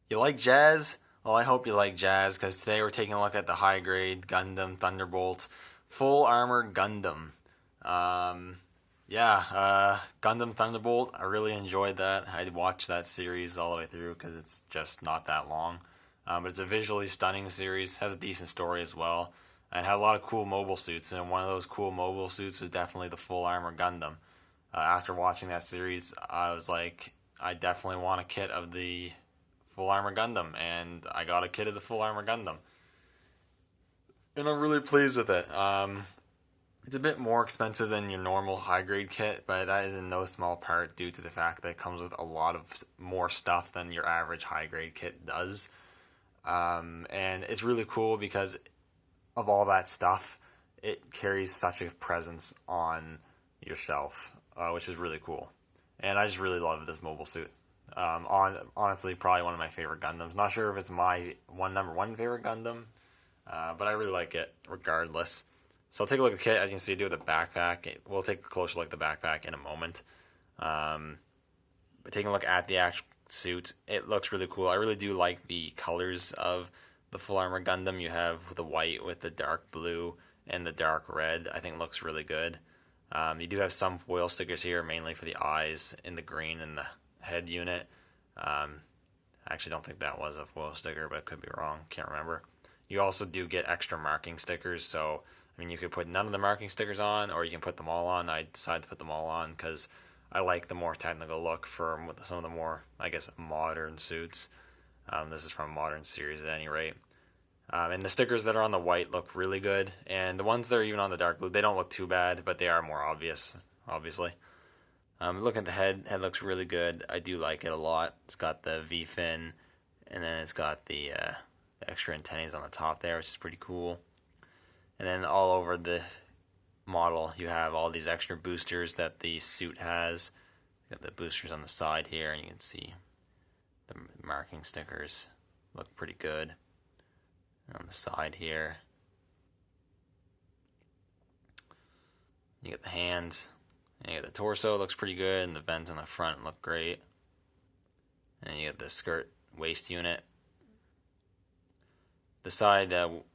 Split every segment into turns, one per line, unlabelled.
You like jazz? Well, I hope you like jazz because today we're taking a look at the high grade Gundam Thunderbolt Full Armor Gundam. Um, Gundam Thunderbolt. I really enjoyed that. I watched that series all the way through because it's just not that long. But it's a visually stunning series. Has a decent story as well, and had a lot of cool mobile suits. And one of those cool mobile suits was definitely the Full Armor Gundam. After watching that series, I was like, I definitely want a kit of the Full Armor Gundam, and I got a kit of the Full Armor Gundam, and I'm really pleased with it. It's a bit more expensive than your normal high grade kit, but that is in no small part due to the fact that it comes with a lot of more stuff than your average high grade kit does. And it's really cool because of all that stuff, it carries such a presence on your shelf, which is really cool. And I just really love this mobile suit. Honestly, probably one of my favorite Gundams. Not sure if it's my number one favorite Gundam, but I really like it regardless. So I'll take a look at the kit. As you can see, do with the backpack. We'll take a closer look at the backpack in a moment. But taking a look at the actual suit, it looks really cool. I really do like the colors of the Full Armor Gundam. You have the white with the dark blue and the dark red. I think it looks really good. You do have some foil stickers here, mainly for the eyes in the green and the head unit. I actually don't think that was a foil sticker, but I could be wrong. Can't remember. You also do get extra marking stickers, so I mean, you could put none of the marking stickers on, or you can put them all on. I decided to put them all on because I like the more technical look for some of the more, I guess, modern suits. This is from a modern series at any rate. And the stickers that are on the white look really good, and the ones that are even on the dark blue, they don't look too bad, but they are more obvious, obviously. Looking at the head looks really good. I do like it a lot. It's got the V-fin, and then it's got the extra antennas on the top there, which is pretty cool. And then all over the model, you have all these extra boosters that the suit has. You got the boosters on the side here, and you can see the marking stickers look pretty good. And on the side here, you get the hands, and you get the torso, looks pretty good, and the vents on the front look great. And you get the skirt waist unit. The side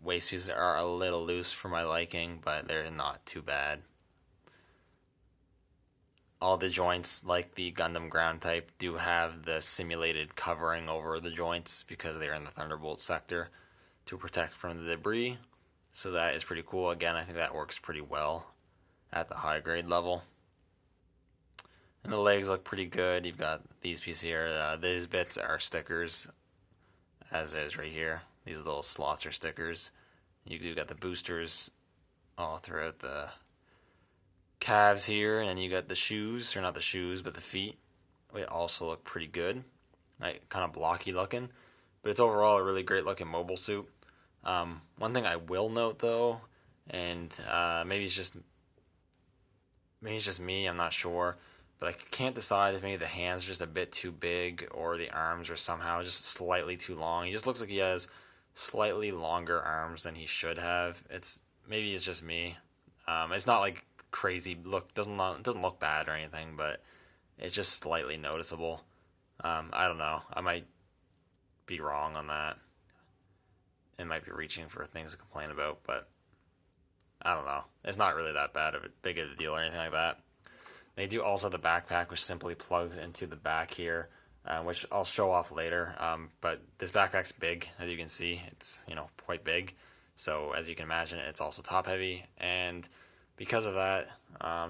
waist pieces are a little loose for my liking, but they're not too bad. All the joints, like the Gundam ground type, do have the simulated covering over the joints because they're in the Thunderbolt sector to protect from the debris. So that is pretty cool. Again, I think that works pretty well at the high grade level. And the legs look pretty good. You've got these pieces here. These bits are stickers, as is right here. These little slots are stickers. You do got the boosters all throughout the calves here, and you got the shoes, or not the shoes, but the feet. They also look pretty good. Like, kind of blocky looking, but it's overall a really great looking mobile suit. One thing I will note though, and maybe it's just me, I'm not sure, but I can't decide if maybe the hands are just a bit too big or the arms are somehow just slightly too long. He just looks like he has slightly longer arms than he should have. Maybe it's just me. It's not like crazy look, doesn't look bad or anything, but it's just slightly noticeable. I don't know. I might be wrong on that. It might be reaching for things to complain about, but I don't know. It's not really that big of a deal or anything like that. They do also have the backpack, which simply plugs into the back here, which I'll show off later. But this backpack's big, as you can see. It's quite big. So as you can imagine, it's also top heavy, and because of that,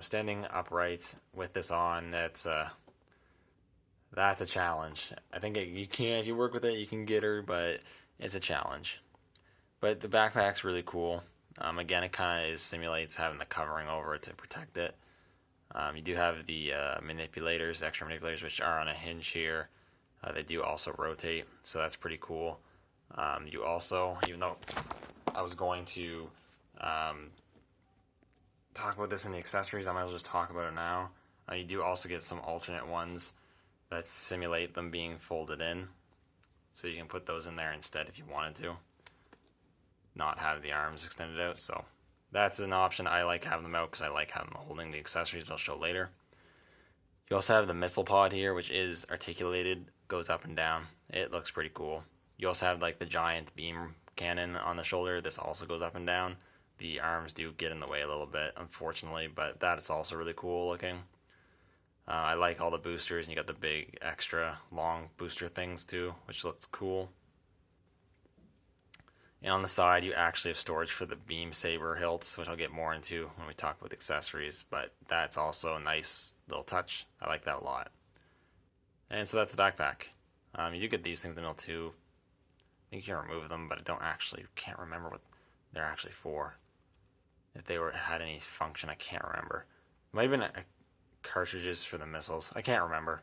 standing upright with this on, that's a challenge. I think if you work with it, you can get her, but it's a challenge. But the backpack's really cool. Again, it kind of simulates having the covering over it to protect it. You do have the extra manipulators, which are on a hinge here. They do also rotate, so that's pretty cool. You also, even though I was going to talk about this in the accessories, I might as well just talk about it now. You do also get some alternate ones that simulate them being folded in, so you can put those in there instead if you wanted to, not have the arms extended out. So that's an option. I like having them out because I like having them holding the accessories, which I'll show later. You also have the missile pod here, which is articulated, goes up and down. It looks pretty cool. You also have like the giant beam cannon on the shoulder. This also goes up and down. The arms do get in the way a little bit, unfortunately, but that is also really cool looking. I like all the boosters, and you got the big extra long booster things too, which looks cool. And on the side, you actually have storage for the beam saber hilts, which I'll get more into when we talk about accessories, but that's also a nice little touch. I like that a lot. And so that's the backpack. You do get these things in the middle too. I think you can remove them, but I can't remember what they're actually for. If they had any function, I can't remember. It might have been cartridges for the missiles. I can't remember.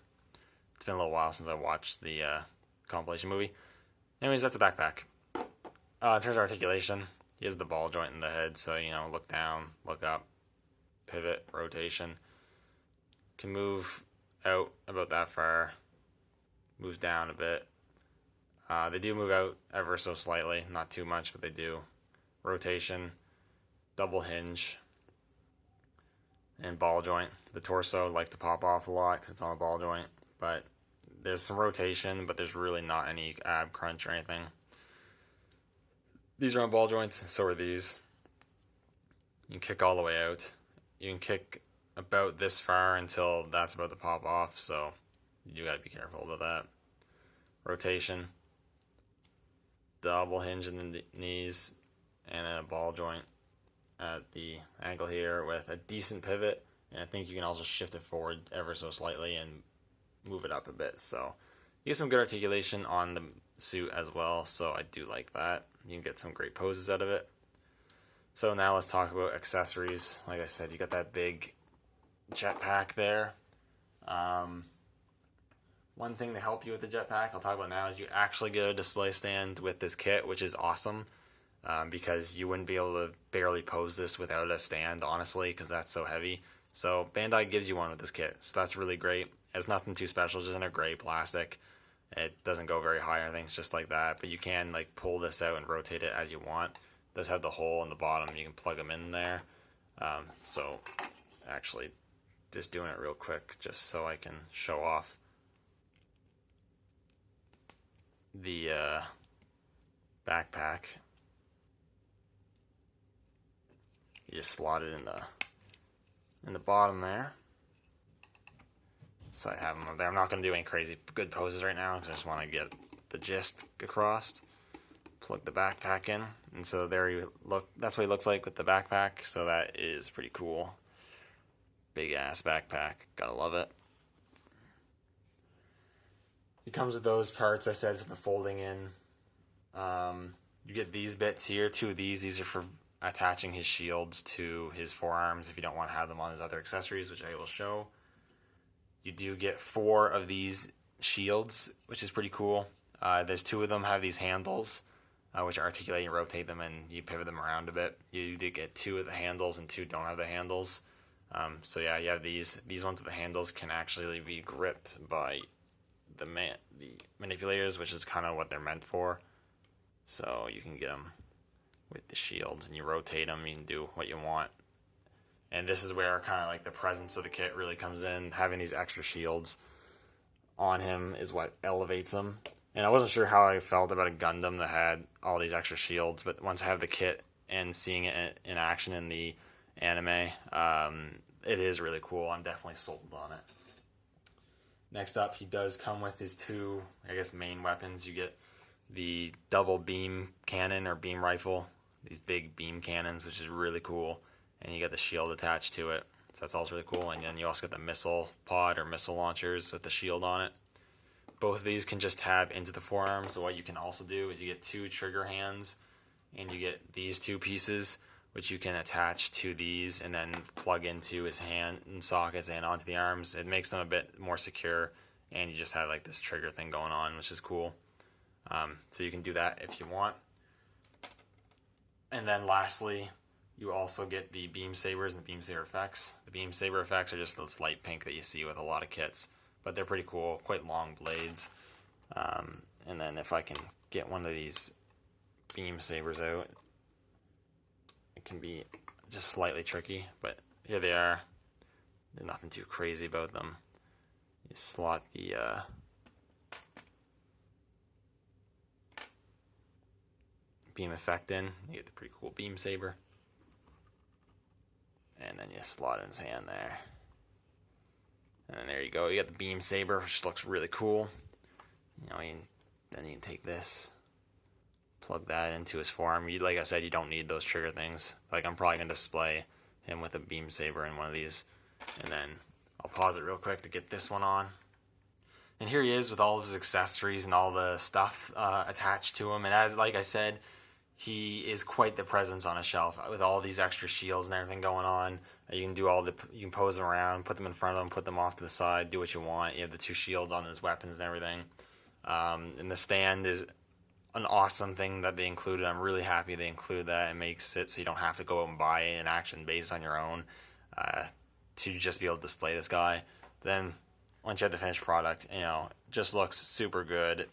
It's been a little while since I watched the compilation movie. Anyways, that's the backpack. In terms of articulation, he has the ball joint in the head, so, look down, look up, pivot, rotation. Can move out about that far, moves down a bit. They do move out ever so slightly, not too much, but they do. Rotation, double hinge, and ball joint. The torso likes to pop off a lot because it's on a ball joint, but there's some rotation, but there's really not any ab crunch or anything. These are on ball joints, so are these. You can kick all the way out. You can kick about this far until that's about to pop off, so you gotta be careful about that. Rotation, double hinge in the knees, and then a ball joint at the ankle here with a decent pivot, and I think you can also shift it forward ever so slightly and move it up a bit, so you get some good articulation on the suit as well, so I do like that. You can get some great poses out of it. So now let's talk about accessories. Like I said, you got that big jetpack there. One thing to help you with the jetpack I'll talk about now is you actually get a display stand with this kit, which is awesome, because you wouldn't be able to barely pose this without a stand, honestly, because that's so heavy. So Bandai gives you one with this kit, so that's really great. It's nothing too special, just in a gray plastic. It doesn't go very high or anything, it's just like that, but you can pull this out and rotate it as you want. It does have the hole in the bottom, you can plug them in there. So actually just doing it real quick just so I can show off the backpack. You just slot it in the bottom there. So I have them up there. I'm not going to do any crazy good poses right now because I just want to get the gist across. Plug the backpack in, and so there you look. That's what he looks like with the backpack. So that is pretty cool. Big ass backpack. Gotta love it. It comes with those parts I said for the folding in. You get these bits here. Two of these. These are for attaching his shields to his forearms if you don't want to have them on his other accessories, which I will show. You do get 4 of these shields, which is pretty cool. There's 2 of them have these handles, which articulate and rotate them, and you pivot them around a bit. You do get 2 of the handles, and 2 don't have the handles. So yeah, you have these. These ones with the handles can actually be gripped by the manipulators, which is kind of what they're meant for. So you can get them with the shields, and you rotate them. You can do what you want. And this is where kind of the presence of the kit really comes in. Having these extra shields on him is what elevates him. And I wasn't sure how I felt about a Gundam that had all these extra shields, but once I have the kit and seeing it in action in the anime, it is really cool. I'm definitely sold on it. Next up, he does come with his 2, main weapons. You get the double beam cannon or beam rifle, these big beam cannons, which is really cool. And you got the shield attached to it, so that's also really cool. And then you also got the missile pod or missile launchers with the shield on it. Both of these can just tab into the forearm, so what you can also do is you get 2 trigger hands, and you get these 2 pieces, which you can attach to these and then plug into his hand and sockets and onto the arms. It makes them a bit more secure, and you just have this trigger thing going on, which is cool. So you can do that if you want. And then lastly, you also get the beam sabers and the beam saber effects. The beam saber effects are just this light pink that you see with a lot of kits, but they're pretty cool, quite long blades. And then if I can get one of these beam sabers out, it can be just slightly tricky, but here they are. There's nothing too crazy about them. You slot the beam effect in. You get the pretty cool beam saber. And then you slot in his hand there. And then there you go. You got the beam saber, which looks really cool. You know, then you can take this, plug that into his forearm. Like I said, you don't need those trigger things. Like, I'm probably going to display him with a beam saber in one of these. And then I'll pause it real quick to get this one on. And here he is with all of his accessories and all the stuff attached to him. And as like I said, he is quite the presence on a shelf with all these extra shields and everything going on. You can you can pose them around, put them in front of them, put them off to the side, do what you want. You have the 2 shields on his weapons and everything. And the stand is an awesome thing that they included. I'm really happy they included that. It makes it so you don't have to go and buy an action base on your own to just be able to display this guy. Then once you have the finished product, you know, just looks super good.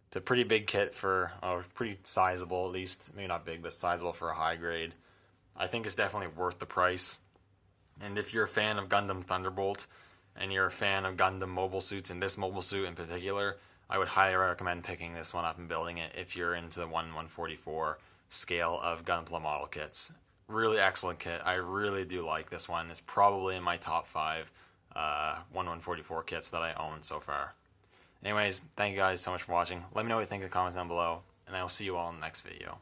It's a pretty big kit for, pretty sizable at least. Maybe not big, but sizable for a high grade. I think it's definitely worth the price. And if you're a fan of Gundam Thunderbolt, and you're a fan of Gundam mobile suits, and this mobile suit in particular, I would highly recommend picking this one up and building it if you're into the 1/144 scale of Gunpla model kits. Really excellent kit. I really do like this one. It's probably in my top 5 1/144 kits that I own so far. Anyways, thank you guys so much for watching. Let me know what you think in the comments down below, and I will see you all in the next video.